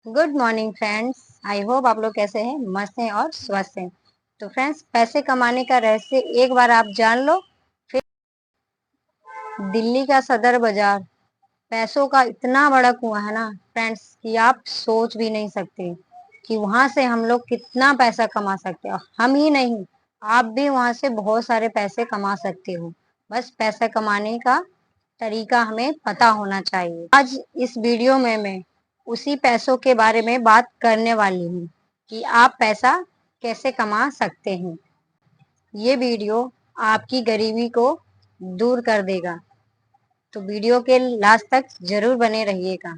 Good morning friends. I hope आप लोग कैसे हैं, मस्त हैं और स्वस्थ हैं। तो फ्रेंड्स, पैसे कमाने का रहस्य एक बार आप जान लो, फिर दिल्ली का सदर बाजार पैसों का इतना बड़ा कुआं है ना फ्रेंड्स, कि आप सोच भी नहीं सकते कि वहां से हम लोग कितना पैसा कमा सकते हैं। हम ही नहीं, आप भी वहां से बहुत सारे पैसे कमा सकते हो। बस पैसा कमाने का तरीका हमें पता होना चाहिए। आज इस वीडियो में मैं उसी पैसों के बारे में बात करने वाली हूँ कि आप पैसा कैसे कमा सकते हैं। ये वीडियो आपकी गरीबी को दूर कर देगा, तो वीडियो के लास्ट तक जरूर बने रहिएगा।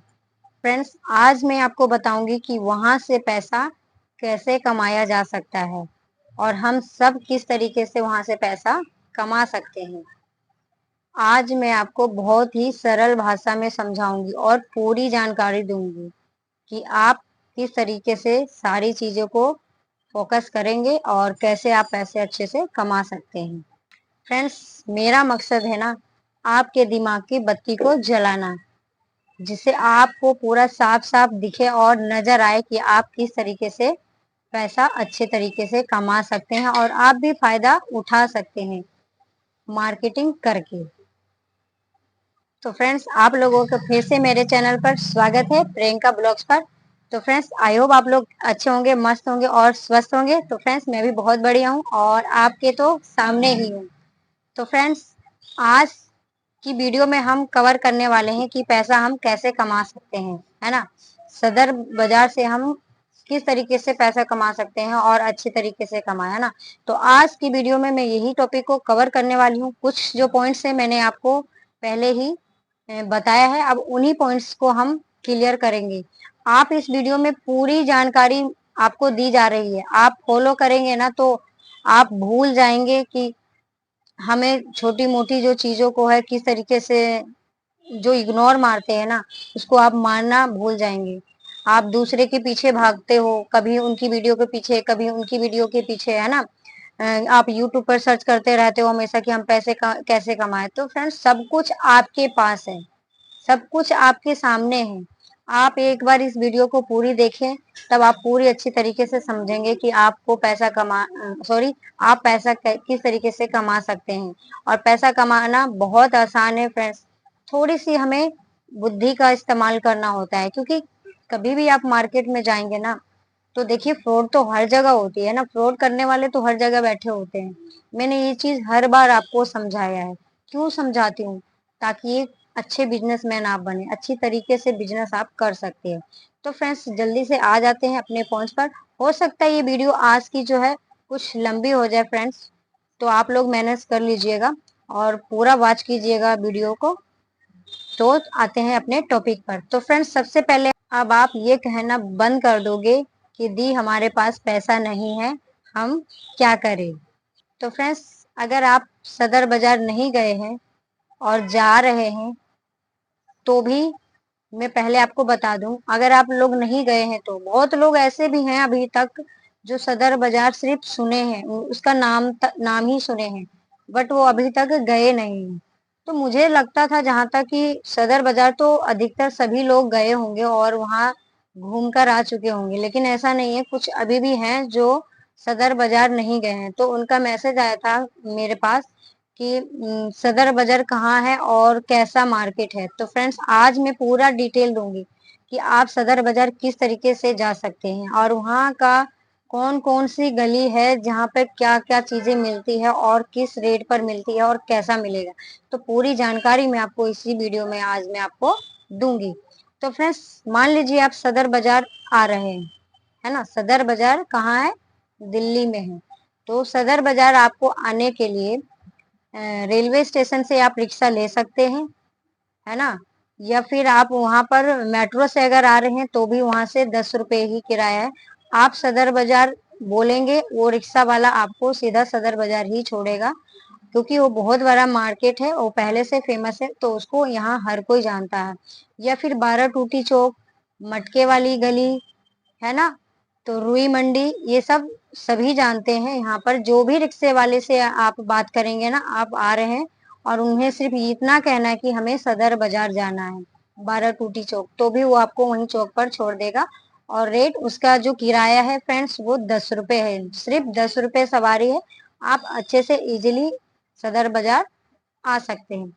फ्रेंड्स, आज मैं आपको बताऊंगी कि वहां से पैसा कैसे कमाया जा सकता है और हम सब किस तरीके से वहां से पैसा कमा सकते हैं। आज मैं आपको बहुत ही सरल भाषा में समझाऊंगी और पूरी जानकारी दूंगी कि आप किस तरीके से सारी चीजों को फोकस करेंगे और कैसे आप पैसे अच्छे से कमा सकते हैं। फ्रेंड्स, मेरा मकसद है ना, आपके दिमाग की बत्ती को जलाना, जिससे आपको पूरा साफ साफ दिखे और नजर आए कि आप किस तरीके से पैसा अच्छे तरीके से कमा सकते हैं और आप भी फायदा उठा सकते हैं मार्केटिंग करके। तो फ्रेंड्स, आप लोगों का फिर से मेरे चैनल पर स्वागत है, प्रियंका ब्लॉग्स पर। तो फ्रेंड्स, आई होप आप लोग अच्छे होंगे, मस्त होंगे और स्वस्थ होंगे। तो फ्रेंड्स, मैं भी बहुत बढ़िया हूँ और आपके तो सामने ही हूँ। तो फ्रेंड्स, आज की वीडियो में हम कवर करने वाले हैं कि पैसा हम कैसे कमा सकते हैं, है ना। सदर बाजार से हम किस तरीके से पैसा कमा सकते हैं और अच्छे तरीके से कमाया ना। तो आज की वीडियो में मैं यही टॉपिक को कवर करने वाली हूँ। कुछ जो पॉइंट्स है मैंने आपको पहले ही बताया है, अब उन्हीं पॉइंट्स को हम क्लियर करेंगे। आप इस वीडियो में पूरी जानकारी आपको दी जा रही है, आप फॉलो करेंगे ना तो आप भूल जाएंगे कि हमें छोटी मोटी जो चीजों को है किस तरीके से जो इग्नोर मारते हैं ना, उसको आप मानना भूल जाएंगे। आप दूसरे के पीछे भागते हो, कभी उनकी वीडियो के पीछे, कभी उनकी वीडियो के पीछे, है ना। आप यूट्यूब पर सर्च करते रहते हो हमेशा कि हम पैसे कैसे कमाए। तो फ्रेंड्स, सब कुछ आपके पास है, सब कुछ आपके सामने है। आप एक बार इस वीडियो को पूरी देखें, तब आप पूरी अच्छी तरीके से समझेंगे कि आपको पैसा आप पैसा किस तरीके से कमा सकते हैं। और पैसा कमाना बहुत आसान है फ्रेंड्स, थोड़ी सी हमें बुद्धि का इस्तेमाल करना होता है। क्योंकि कभी भी आप मार्केट में जाएंगे ना, तो देखिए फ्रॉड तो हर जगह होती है ना, फ्रॉड करने वाले तो हर जगह बैठे होते हैं। मैंने ये चीज हर बार आपको समझाया है। क्यों समझाती हूँ? ताकि एक अच्छे बिजनेसमैन आप बने, अच्छी तरीके से बिजनेस आप कर सकते हैं। तो फ्रेंड्स, जल्दी से आ जाते हैं अपने पॉइंट्स पर। हो सकता है ये वीडियो आज की जो है कुछ लंबी हो जाए फ्रेंड्स, तो आप लोग मैनेज कर लीजिएगा और पूरा वॉच कीजिएगा वीडियो को। तो आते हैं अपने टॉपिक पर। तो फ्रेंड्स, सबसे पहले अब आप ये कहना बंद कर दोगे कि दी हमारे पास पैसा नहीं है, हम क्या करें। तो फ्रेंड्स, अगर आप सदर बाजार नहीं गए हैं और जा रहे हैं, तो भी मैं पहले आपको बता दूं, अगर आप लोग नहीं गए हैं तो बहुत लोग ऐसे भी हैं अभी तक जो सदर बाजार सिर्फ सुने हैं, उसका नाम ही सुने हैं, बट वो अभी तक गए नहीं हैं। तो मुझे लगता था जहां तक कि सदर बाजार तो अधिकतर सभी लोग गए होंगे और वहां घूम कर आ चुके होंगे, लेकिन ऐसा नहीं है, कुछ अभी भी हैं जो सदर बाजार नहीं गए हैं। तो उनका मैसेज आया था मेरे पास कि सदर बाजार कहाँ है और कैसा मार्केट है। तो फ्रेंड्स, आज मैं पूरा डिटेल दूंगी कि आप सदर बाजार किस तरीके से जा सकते हैं और वहाँ का कौन कौन सी गली है जहाँ पे क्या क्या चीजें मिलती है और किस रेट पर मिलती है और कैसा मिलेगा। तो पूरी जानकारी मैं आपको इसी वीडियो में आज मैं आपको दूंगी। तो फ्रेंड्स, मान लीजिए आप सदर बाजार आ रहे हैं, है ना। सदर बाजार कहाँ है? दिल्ली में है। तो सदर बाजार आपको आने के लिए रेलवे स्टेशन से आप रिक्शा ले सकते हैं, है ना। या फिर आप वहां पर मेट्रो से अगर आ रहे हैं तो भी वहां से 10 रुपए ही किराया है। आप सदर बाजार बोलेंगे, वो रिक्शा वाला आपको सीधा सदर बाजार ही छोड़ेगा, क्योंकि वो बहुत बड़ा मार्केट है, वो पहले से फेमस है, तो उसको यहाँ हर कोई जानता है। या फिर 12 टूटी चौक, मटके वाली गली, है ना, तो रुई मंडी, ये सब सभी जानते हैं। यहाँ पर जो भी रिक्शे वाले से आप बात करेंगे ना, आप आ रहे हैं और उन्हें सिर्फ इतना कहना है कि हमें सदर बाजार जाना है 12 टूटी चौक, तो भी वो आपको वहीं चौक पर छोड़ देगा और रेट उसका जो किराया है फ्रेंड्स वो 10 रुपए है, सिर्फ 10 रुपए सवारी है। आप अच्छे से इजीली सदर बाजार आ सकते हैं।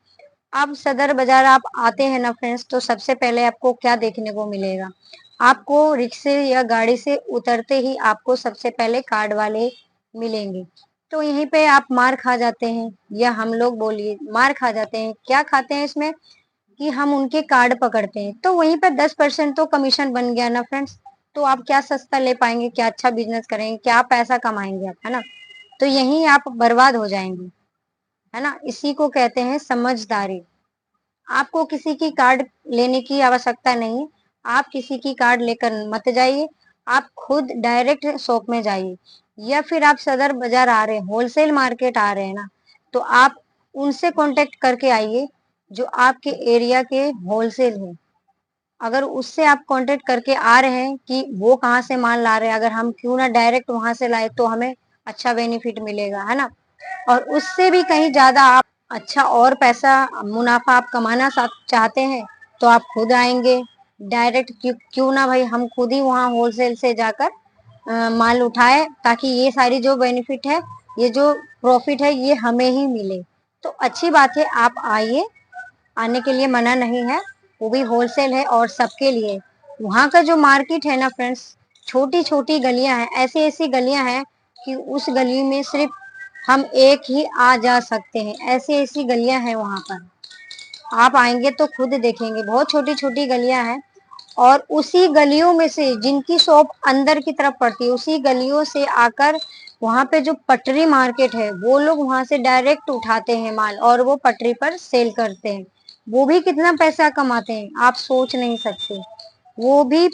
अब सदर बाजार आप आते हैं ना फ्रेंड्स, तो सबसे पहले आपको क्या देखने को मिलेगा, आपको रिक्शे या गाड़ी से उतरते ही आपको सबसे पहले कार्ड वाले मिलेंगे। तो यहीं पे आप मार खा जाते हैं, या हम लोग बोलिए मार खा जाते हैं। क्या खाते हैं इसमें कि हम उनके कार्ड पकड़ते हैं, तो वहीं पे 10% तो कमीशन बन गया ना फ्रेंड्स। तो आप क्या सस्ता ले पाएंगे, क्या अच्छा बिजनेस करेंगे, क्या पैसा कमाएंगे आप, है ना। तो यहीं आप बर्बाद हो जाएंगे, है ना। इसी को कहते हैं समझदारी। आपको किसी की कार्ड लेने की आवश्यकता नहीं है। आप किसी की कार्ड लेकर मत जाइए, आप खुद डायरेक्ट शॉप में जाइए। या फिर आप सदर बाजार आ रहे हैं, होलसेल मार्केट आ रहे हैं ना, तो आप उनसे कांटेक्ट करके आइए जो आपके एरिया के होलसेल है। अगर उससे आप कांटेक्ट करके आ रहे हैं कि वो कहाँ से माल ला रहे हैं, अगर हम क्यों ना डायरेक्ट वहां से लाए, तो हमें अच्छा बेनिफिट मिलेगा, है ना। और उससे भी कहीं ज्यादा आप अच्छा और पैसा मुनाफा आप कमाना चाहते हैं, तो आप खुद आएंगे डायरेक्ट। क्यों ना भाई हम खुद ही वहाँ होलसेल से जाकर माल उठाए, ताकि ये सारी जो बेनिफिट है, ये जो प्रॉफिट है, ये हमें ही मिले। तो अच्छी बात है, आप आइए, आने के लिए मना नहीं है। वो भी होलसेल है और सबके लिए। वहाँ का जो मार्केट है ना फ्रेंड्स, छोटी छोटी गलियां हैं, ऐसी ऐसी गलियां हैं कि उस गली में सिर्फ हम एक ही आ जा सकते हैं। ऐसी ऐसी गलियां हैं वहां पर, आप आएंगे तो खुद देखेंगे, बहुत छोटी छोटी गलियां हैं। और उसी गलियों में से जिनकी शॉप अंदर की तरफ पड़ती है, उसी गलियों से आकर वहां पे जो पटरी मार्केट है, वो लोग वहां से डायरेक्ट उठाते हैं माल और वो पटरी पर सेल करते हैं। वो भी कितना पैसा कमाते हैं आप सोच नहीं सकते। वो भी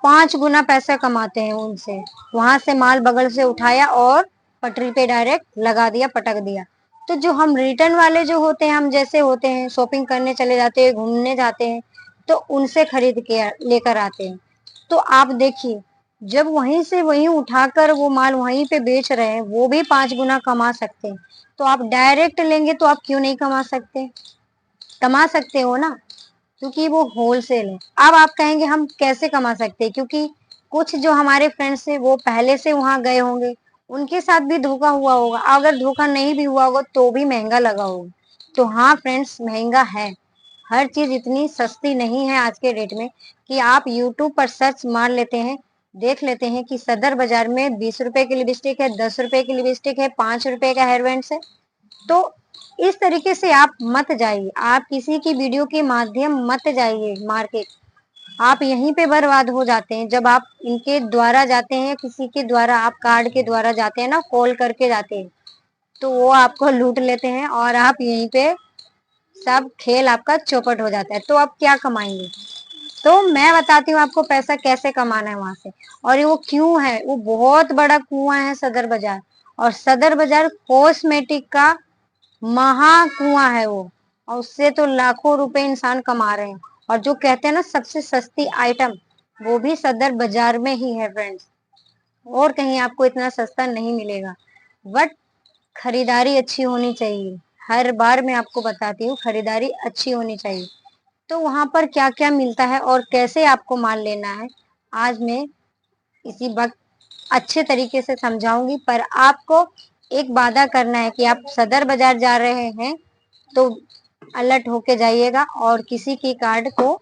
5 गुना पैसा कमाते हैं उनसे। वहां से माल बगल से उठाया और पटरी पे डायरेक्ट लगा दिया, पटक दिया। तो जो हम रिटर्न वाले जो होते हैं, हम जैसे होते हैं, शॉपिंग करने चले जाते हैं, घूमने जाते हैं, तो उनसे खरीद के लेकर आते हैं। तो आप देखिए, जब वहीं से वहीं उठाकर वो माल वहीं पे बेच रहे हैं, वो भी 5 गुना कमा सकते हैं। तो आप डायरेक्ट लेंगे तो आप क्यों नहीं कमा सकते, कमा सकते हो ना, क्योंकि वो होलसेल है। अब आप कहेंगे हम कैसे कमा सकते हैं, क्योंकि कुछ जो हमारे फ्रेंड्स हैं वो पहले से वहां गए होंगे, उनके साथ भी धोखा हुआ होगा। अगर धोखा नहीं भी हुआ होगा तो भी महंगा लगा होगा। तो हाँ फ्रेंड्स, महंगा है। हर चीज इतनी सस्ती नहीं है आज के डेट में, कि आप यूट्यूब पर सर्च मार लेते हैं, देख लेते हैं कि सदर बाजार में 20 रुपए की लिपस्टिक है, 10 रुपए की लिपस्टिक है, 5 रुपए का हेयर बैंड है। तो इस तरीके से आप मत जाइए, आप किसी की वीडियो के माध्यम मत जाइए मार्केट। आप यहीं पे बर्बाद हो जाते हैं। जब आप इनके द्वारा जाते हैं, किसी के द्वारा, आप कार्ड के द्वारा जाते हैं ना, कॉल करके जाते हैं, तो वो आपको लूट लेते हैं और आप यहीं पे सब खेल आपका चौपट हो जाता है। तो आप क्या कमाएंगे। तो मैं बताती हूँ आपको पैसा कैसे कमाना है वहां से। और ये वो क्यों है, वो बहुत बड़ा कुआं है सदर बाजार। और सदर बाजार कॉस्मेटिक का महा कुआं है वो, और उससे तो लाखों रुपए इंसान कमा रहे हैं। और जो कहते हैं ना सबसे सस्ती आइटम, वो भी सदर बाजार में ही है फ्रेंड्स। और कहीं आपको इतना सस्ता नहीं मिलेगा। बट खरीदारी अच्छी होनी चाहिए। हर बार मैं आपको बताती हूँ, खरीदारी अच्छी होनी चाहिए। तो वहां पर क्या क्या मिलता है और कैसे आपको माल लेना है, आज मैं इसी वक्त अच्छे तरीके से समझाऊंगी। पर आपको एक वादा करना है कि आप सदर बाजार जा रहे हैं तो अलर्ट होके जाइएगा, और किसी की कार्ड को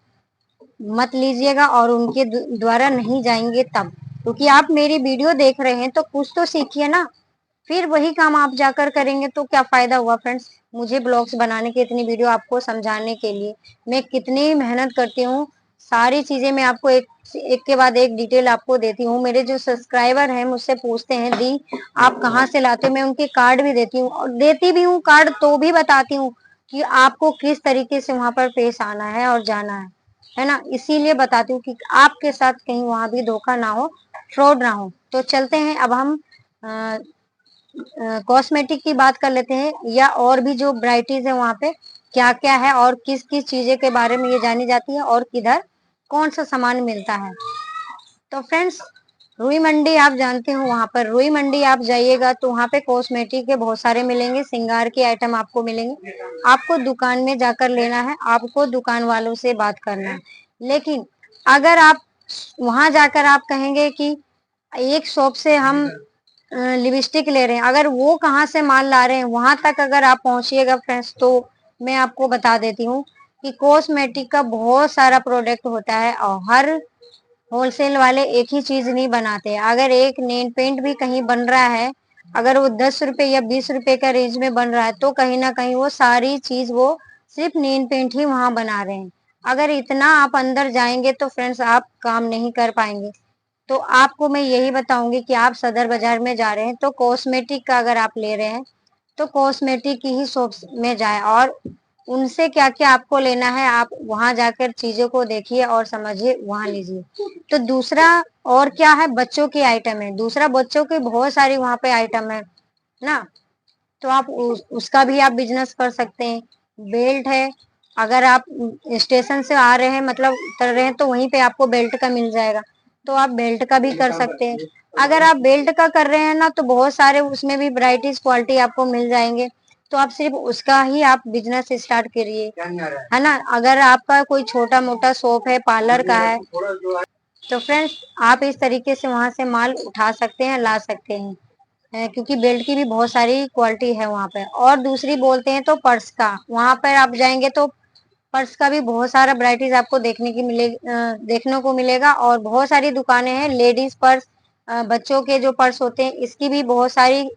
मत लीजिएगा, और उनके द्वारा नहीं जाएंगे तब। क्योंकि आप मेरी वीडियो देख रहे हैं तो कुछ तो सीखिए ना। फिर वही काम आप जाकर करेंगे तो क्या फायदा हुआ फ्रेंड्स। मुझे ब्लॉग्स बनाने की, इतनी वीडियो आपको समझाने के लिए मैं कितनी मेहनत करती हूँ। सारी चीजें मैं आपको एक के बाद एक डिटेल आपको देती हूँ। मेरे जो सब्सक्राइबर हैं मुझसे पूछते हैं, दी आप कहाँ से लाते हो, मैं उनके कार्ड भी देती हूँ, और देती भी हूँ कार्ड तो भी बताती हूँ कि आपको किस तरीके से वहां पर पेश आना है और जाना है ना। इसीलिए बताती हूँ कि आपके साथ कहीं वहां भी धोखा ना हो, फ्रॉड ना हो। तो चलते हैं अब हम कॉस्मेटिक की बात कर लेते हैं, या और भी जो वैरायटीज है वहां पे क्या क्या है, और किस किस चीजें के बारे में ये जानी जाती है, और किधर कौन सा सामान मिलता है। तो फ्रेंड्स, रुई मंडी आप जानते हो, वहां पर रुई मंडी आप जाइएगा तो वहां पे कॉस्मेटिक के बहुत सारे मिलेंगे, श्रृंगार के आइटम आपको मिलेंगे। आपको दुकान में जाकर लेना है, आपको दुकान वालों से बात करना है। लेकिन अगर आप वहां जाकर आप कहेंगे कि एक शॉप से हम लिपस्टिक ले रहे हैं, अगर वो कहाँ से माल ला रहे हैं वहां तक अगर आप पहुंचिएगा फ्रेंड्स, तो मैं आपको बता देती हूँ कि कॉस्मेटिक का बहुत सारा प्रोडक्ट होता है और हर होलसेल वाले एक ही चीज नहीं बनाते। अगर एक नेल पेंट भी कहीं बन रहा है, अगर वो 10 रुपए या 20 रुपए का रेंज में बन रहा है, तो कहीं ना कहीं वो सारी चीज वो सिर्फ नेल पेंट ही वहां बना रहे हैं। अगर इतना आप अंदर जाएंगे तो फ्रेंड्स आप काम नहीं कर पाएंगे। तो आपको मैं यही बताऊंगी कि आप सदर बाजार में जा रहे हैं तो कॉस्मेटिक का अगर आप ले रहे हैं तो कॉस्मेटिक की ही शॉप में जाएं, और उनसे क्या क्या आपको लेना है आप वहां जाकर चीजों को देखिए और समझिए, वहां लीजिए। तो दूसरा और क्या है, बच्चों की आइटम है, दूसरा बच्चों की बहुत सारी वहां पे आइटम है ना। तो आप उसका भी आप बिजनेस कर सकते हैं। बेल्ट है, अगर आप स्टेशन से आ रहे हैं मतलब उतर रहे हैं तो वहीं पे आपको बेल्ट का मिल जाएगा, तो आप बेल्ट का भी कर सकते हैं। अगर आप बेल्ट का कर रहे हैं ना तो बहुत सारे उसमें भी वैरायटीज क्वालिटी आपको मिल जाएंगे, तो आप सिर्फ उसका ही आप बिजनेस स्टार्ट करिए, है ना। अगर आपका कोई छोटा मोटा शॉप है, पार्लर का है, तो फ्रेंड्स आप इस तरीके से वहां से माल उठा सकते हैं, ला सकते हैं। क्योंकि बेल्ट की भी बहुत सारी क्वालिटी है वहां पर। और दूसरी बोलते हैं तो पर्स का, वहां पर आप जाएंगे तो पर्स का भी बहुत सारा वैरायटीज आपको देखने को मिलेगा, और बहुत सारी दुकानें हैं। लेडीज पर्स, बच्चों के जो पर्स होते हैं इसकी भी बहुत सारी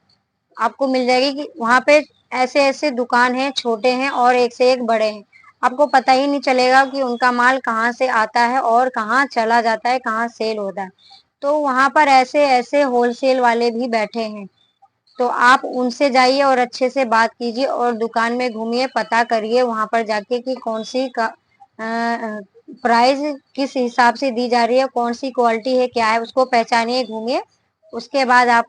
आपको मिल जाएगी। कि वहां पे ऐसे ऐसे दुकान हैं, छोटे हैं और एक से एक बड़े हैं, आपको पता ही नहीं चलेगा कि उनका माल कहाँ से आता है और कहाँ चला जाता है, कहाँ सेल होता है। तो वहां पर ऐसे ऐसे होलसेल वाले भी बैठे हैं, तो आप उनसे जाइए और अच्छे से बात कीजिए और दुकान में घूमिए, पता करिए वहां पर जाके कि कौन सी का प्राइस किस हिसाब से दी जा रही है, कौन सी क्वालिटी है, क्या है, उसको पहचानिए, घूमिए, उसके बाद आप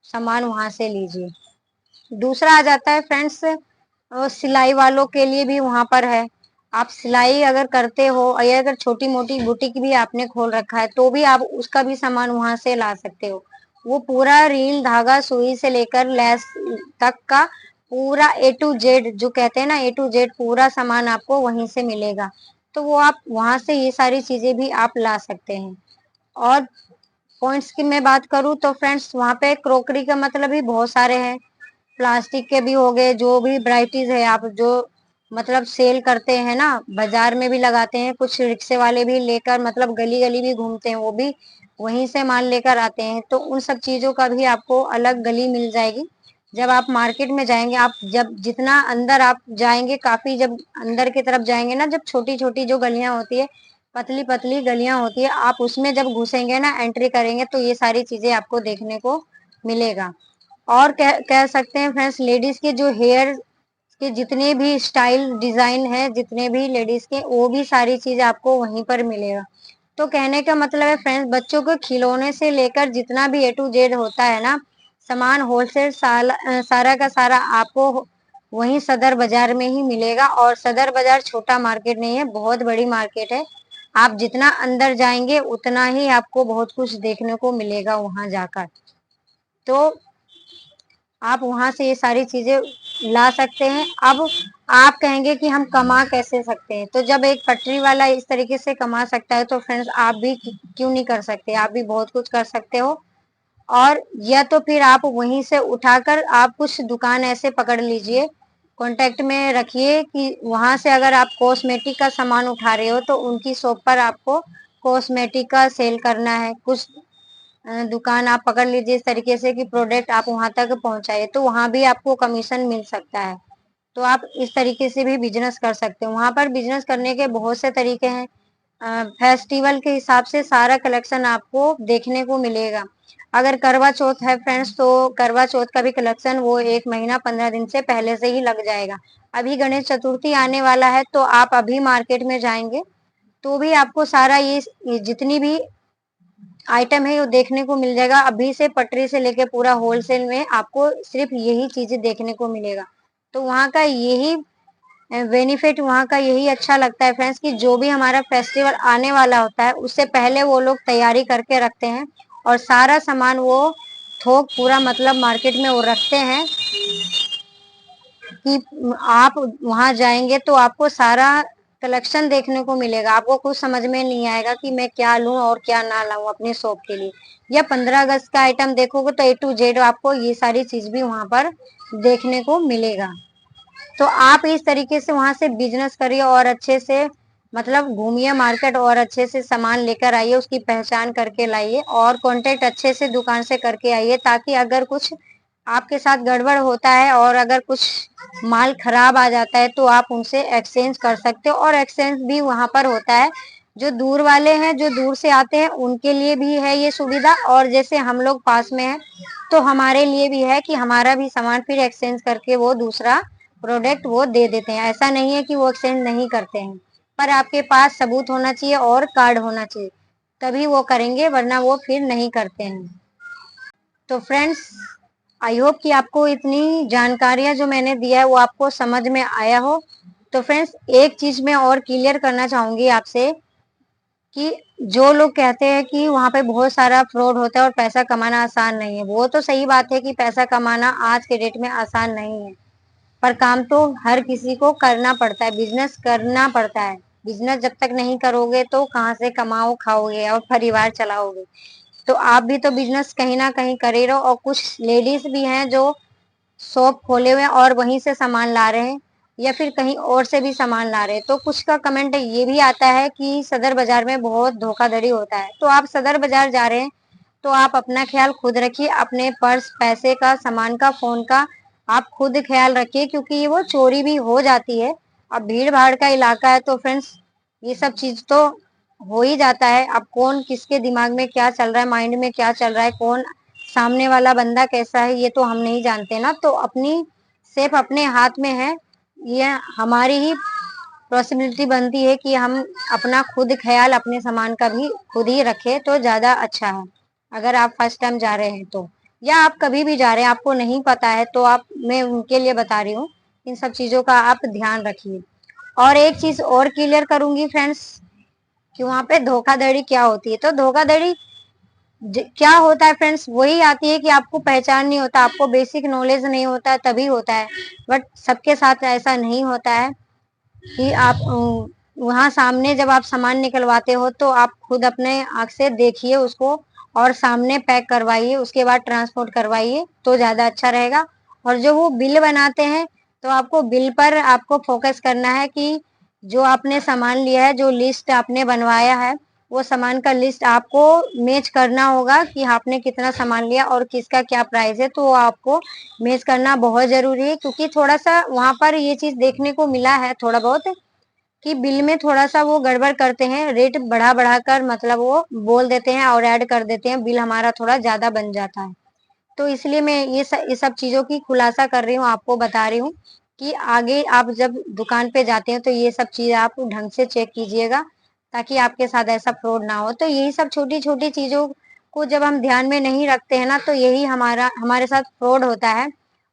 सामान वहां से लीजिए। दूसरा आ जाता है फ्रेंड्स, सिलाई वालों के लिए भी वहां पर है। आप सिलाई अगर करते हो या अगर छोटी मोटी बुटीक भी आपने खोल रखा है तो भी आप उसका भी सामान वहां से ला सकते हो। वो पूरा रील, धागा, सुई से लेकर लेस तक का पूरा A to Z, जो कहते हैं ना A to Z, पूरा सामान आपको वहीं से मिलेगा। तो वो आप वहां से ये सारी चीजें भी आप ला सकते हैं। और पॉइंट्स की मैं बात करूँ तो फ्रेंड्स वहां पे क्रोकरी का मतलब भी बहुत सारे हैं। प्लास्टिक के भी हो गए, जो भी वैरायटीज है आप जो मतलब सेल करते हैं ना, बाजार में भी लगाते हैं, कुछ रिक्शे वाले भी लेकर मतलब गली गली भी घूमते हैं, वो भी वहीं से माल लेकर आते हैं। तो उन सब चीजों का भी आपको अलग गली मिल जाएगी। जब आप मार्केट में जाएंगे, आप जब जितना अंदर आप जाएंगे, काफी जब अंदर की तरफ जाएंगे ना, जब छोटी छोटी जो गलियां होती है, पतली पतली गलियां होती है, आप उसमें जब घुसेंगे ना, एंट्री करेंगे, तो ये सारी चीजें आपको देखने को मिलेगा। और कह सकते हैं फ्रेंड्स, लेडीज के जो हेयर के जितने भी स्टाइल डिजाइन है, जितने भी लेडीज के, वो भी सारी चीज आपको वहीं पर मिलेगा। तो कहने का मतलब है फ्रेंड्स, बच्चों के खिलौने से लेकर जितना भी A to Z होता है ना सामान, होलसेल सारा का सारा आपको वहीं सदर बाजार में ही मिलेगा। और सदर बाजार छोटा मार्केट नहीं है, बहुत बड़ी मार्केट है। आप जितना अंदर जाएंगे उतना ही आपको बहुत कुछ देखने को मिलेगा वहां जाकर। तो आप वहां से ये सारी चीजें ला सकते हैं। अब आप कहेंगे कि हम कमा कैसे सकते हैं, तो जब एक पटरी वाला इस तरीके से कमा सकता है तो फ्रेंड्स आप भी क्यों नहीं कर सकते, आप भी बहुत कुछ कर सकते हो। और या तो फिर आप वहीं से उठाकर आप कुछ दुकान ऐसे पकड़ लीजिए, कांटेक्ट में रखिए कि वहां से अगर आप कॉस्मेटिक का सामान उठा रहे हो तो उनकी शॉप पर आपको कॉस्मेटिक का सेल करना है। कुछ दुकान आप पकड़ लीजिए इस तरीके से कि प्रोडक्ट आप वहां तक पहुंचाए, तो वहां भी आपको कमीशन मिल सकता है। तो आप इस तरीके से भी बिजनेस कर सकते हो। वहां पर बिजनेस करने के बहुत से तरीके हैं। फेस्टिवल के हिसाब से सारा कलेक्शन आपको देखने को मिलेगा। अगर करवा चौथ है फ्रेंड्स, तो करवा चौथ का भी कलेक्शन वो 1 महीना 15 दिन से पहले से ही लग जाएगा। अभी गणेश चतुर्थी आने वाला है, तो आप अभी मार्केट में जाएंगे तो भी आपको सारा ये जितनी भी आइटम है वो देखने को मिल जाएगा। अभी से पटरी से लेके पूरा होलसेल में आपको सिर्फ यही चीजें देखने को मिलेगा। तो वहाँ का यही बेनिफिट, वहाँ का यही अच्छा लगता है फ्रेंड्स, कि जो भी हमारा फेस्टिवल आने वाला होता है उससे पहले वो लोग तैयारी करके रखते हैं और सारा सामान वो थोक पूरा मतलब मार्केट में वो रखते हैं कि आप वहां जाएंगे तो आपको सारा कलेक्शन देखने को मिलेगा। आपको कुछ समझ में नहीं आएगा कि मैं क्या लूं और क्या ना लाऊं अपने शॉप के लिए। या 15 अगस्त का आइटम देखोगे तो A to Z आपको ये सारी चीज भी वहां पर देखने को मिलेगा। तो आप इस तरीके से वहां से बिजनेस करिए और अच्छे से मतलब घूमिए मार्केट और अच्छे से सामान लेकर आइए, उसकी पहचान करके लाइए और कांटेक्ट अच्छे से दुकान से करके आइए, ताकि अगर कुछ आपके साथ गड़बड़ होता है और अगर कुछ माल खराब आ जाता है तो आप उनसे एक्सचेंज कर सकते हो। और एक्सचेंज भी वहां पर होता है। जो दूर वाले हैं, जो दूर से आते हैं, उनके लिए भी है ये सुविधा, और जैसे हम लोग पास में हैं तो हमारे लिए भी है कि हमारा भी सामान फिर एक्सचेंज करके वो दूसरा प्रोडक्ट वो दे देते हैं। ऐसा नहीं है कि वो एक्सचेंज नहीं करते हैं, पर आपके पास सबूत होना चाहिए और कार्ड होना चाहिए, तभी वो करेंगे, वरना वो फिर नहीं करते हैं। तो फ्रेंड्स, आई होप कि आपको इतनी जानकारियां जो मैंने दिया है वो आपको समझ में आया हो। तो फ्रेंड्स, एक चीज मैं और क्लियर करना चाहूंगी आपसे कि जो लोग कहते हैं कि वहां पे बहुत सारा फ्रॉड होता है और पैसा कमाना आसान नहीं है, वो तो सही बात है कि पैसा कमाना आज के डेट में आसान नहीं है, पर काम तो हर किसी को करना पड़ता है, बिजनेस करना पड़ता है। बिजनेस जब तक नहीं करोगे तो कहाँ से कमाओ खाओगे और परिवार चलाओगे। तो आप भी तो बिजनेस कहीं ना कहीं कर ही रहो। और कुछ लेडीज भी हैं जो शॉप खोले हुए हैं और वहीं से सामान ला रहे हैं, या फिर कहीं और से भी सामान ला रहे हैं। तो कुछ का कमेंट ये भी आता है कि सदर बाजार में बहुत धोखाधड़ी होता है। तो आप सदर बाजार जा रहे हैं तो आप अपना ख्याल खुद रखिए, अपने पर्स, पैसे का, सामान का, फोन का आप खुद ख्याल रखिए, क्योंकि ये वो चोरी भी हो जाती है। अब भीड़ भाड़ का इलाका है तो फ्रेंड्स ये सब चीज तो हो ही जाता है। अब कौन किसके दिमाग में क्या चल रहा है, माइंड में क्या चल रहा है, कौन सामने वाला बंदा कैसा है, ये तो हम नहीं जानते ना। तो अपनी सेफ अपने हाथ में है। ये हमारी ही पॉसिबिलिटी बनती है कि हम अपना खुद ख्याल अपने सामान का भी खुद ही रखें तो ज्यादा अच्छा है। अगर आप फर्स्ट टाइम जा रहे हैं तो, या आप कभी भी जा रहे हैं आपको नहीं पता है, तो आप, मैं उनके लिए बता रही हूँ, इन सब चीजों का आप ध्यान रखिए। और एक चीज और क्लियर करूंगी फ्रेंड्स कि वहां पे धोखाधड़ी क्या होती है। तो धोखाधड़ी क्या होता है फ्रेंड्स, वही आती है कि आपको पहचान नहीं होता, आपको बेसिक नॉलेज नहीं होता, तभी होता है। बट सबके साथ ऐसा नहीं होता है कि आप वहां सामने जब आप सामान निकलवाते हो तो आप खुद अपने आंख से देखिए उसको और सामने पैक करवाइए, उसके बाद ट्रांसपोर्ट करवाइए तो ज्यादा अच्छा रहेगा। और जो वो बिल बनाते हैं तो आपको बिल पर आपको फोकस करना है कि जो आपने सामान लिया है, जो लिस्ट आपने बनवाया है, वो सामान का लिस्ट आपको मैच करना होगा कि आपने कितना सामान लिया और किसका क्या प्राइस है। तो आपको मैच करना बहुत जरूरी है, क्योंकि थोड़ा सा वहां पर ये चीज देखने को मिला है थोड़ा बहुत कि बिल में थोड़ा सा वो गड़बड़ करते हैं, रेट बढ़ा बढ़ा कर मतलब वो बोल देते हैं और ऐड कर देते हैं, बिल हमारा थोड़ा ज्यादा बन जाता है। तो इसलिए मैं ये सब चीजों की खुलासा कर रही हूँ, आपको बता रही हूँ कि आगे आप जब दुकान पे जाते हैं तो ये सब चीज आप ढंग से चेक कीजिएगा, ताकि आपके साथ ऐसा फ्रॉड ना हो। तो यही सब छोटी छोटी चीजों को जब हम ध्यान में नहीं रखते हैं ना, तो यही हमारे साथ फ्रॉड होता है।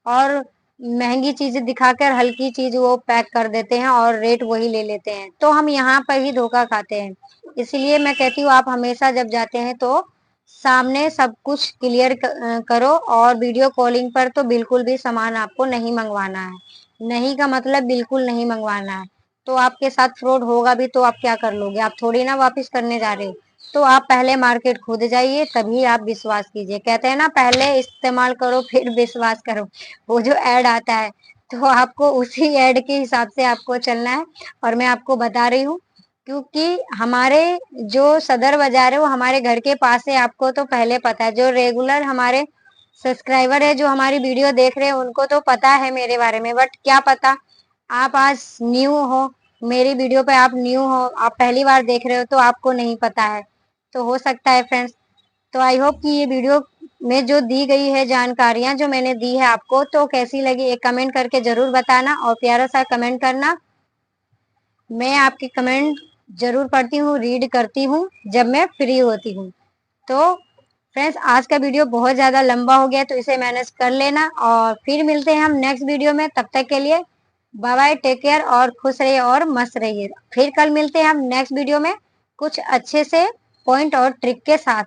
और महंगी चीजें दिखाकर हल्की चीज वो पैक कर देते हैं और रेट वही ले लेते हैं, तो हम यहाँ पर ही धोखा खाते हैं। इसलिए मैं कहती हूँ आप हमेशा जब जाते हैं तो सामने सब कुछ क्लियर करो। और वीडियो कॉलिंग पर तो बिल्कुल भी सामान आपको नहीं मंगवाना है। नहीं का मतलब बिल्कुल नहीं मंगवाना है। तो आपके साथ फ्रॉड होगा भी तो आप क्या कर लोगे, आप थोड़ी ना वापस करने जा रहे हो। तो आप पहले मार्केट खुद जाइए, तभी आप विश्वास कीजिए। कहते हैं ना, पहले इस्तेमाल करो फिर विश्वास करो, वो जो ऐड आता है, तो आपको उसी ऐड के हिसाब से आपको चलना है। और मैं आपको बता रही हूँ क्योंकि हमारे जो सदर बाजार है वो हमारे घर के पास है, आपको तो पहले पता है। जो रेगुलर हमारे सब्सक्राइबर है, जो हमारी वीडियो देख रहे हैं, उनको तो पता है मेरे बारे में। बट क्या पता आप आज न्यू हो, मेरी वीडियो पे आप न्यू हो, आप पहली बार देख रहे हो तो आपको नहीं पता है। तो हो सकता है फ्रेंड्स। तो आई होप कि ये वीडियो में जो दी गई है जानकारियां जो मैंने दी है आपको, तो कैसी लगी एक कमेंट करके जरूर बताना, और प्यारा सा कमेंट करना। मैं आपकी कमेंट जरूर पढ़ती हूँ, रीड करती हूँ जब मैं फ्री होती हूँ। तो फ्रेंड्स, आज का वीडियो बहुत ज्यादा लंबा हो गया तो इसे मैनेज कर लेना, और फिर मिलते हैं हम नेक्स्ट वीडियो में। तब तक के लिए बाय बाय, टेक केयर और खुश रहिए और मस्त रहिए। फिर कल मिलते हैं हम नेक्स्ट वीडियो में कुछ अच्छे से पॉइंट और ट्रिक के साथ।